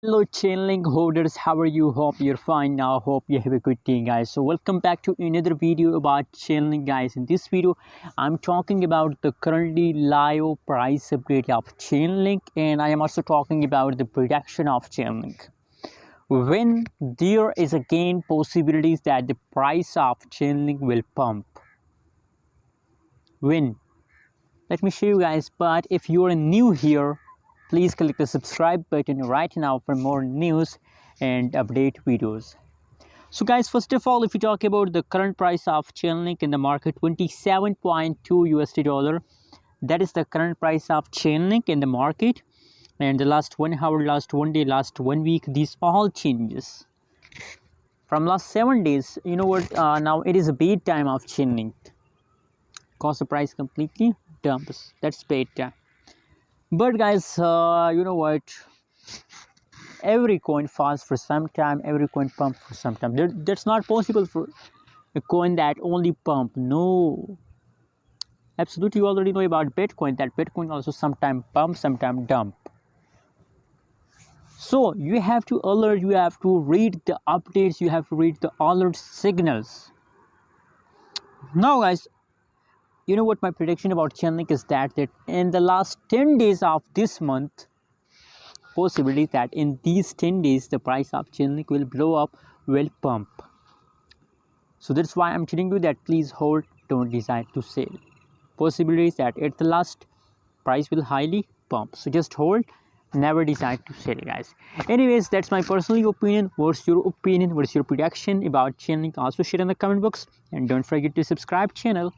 Hello Chainlink holders, how are you? Hope you're fine now. Hope you have a good day, guys. So welcome back to another video about Chainlink, guys. In this video I'm talking about the currently live price update of Chainlink, and I am also talking about the prediction of Chainlink. When there is again possibilities that the price of Chainlink will pump. When? Let me show you guys, but if you are new here, please click the subscribe button right now for more news and update videos. So guys, first of all, if you talk about the current price of Chainlink in the market, 27.2 USD dollar, that is the current price of Chainlink in the market. And the last 1 hour, last 1 day, last 1 week, these all changes from last 7 days. You know what, now it is a bad time of Chainlink because the price completely dumps. That's bad time. But guys, you know what, every coin falls for some time, every coin pump for some time. That's not possible for a coin that only pump. No, absolutely, you already know about Bitcoin, that Bitcoin also sometime pump, sometime dump. So you have to alert, you have to read the updates, you have to read the alert signals. Now guys, you know what my prediction about Chainlink is, that in the last 10 days of this month, possibility that in these 10 days the price of Chainlink will blow up, will pump. So that's why I'm telling you that please hold, don't decide to sell. Possibility is that at the last price will highly pump, so just hold, never decide to sell, guys. Anyways, that's my personal opinion. What's your opinion? What's your prediction about Chainlink? Also share in the comment box, and don't forget to subscribe channel.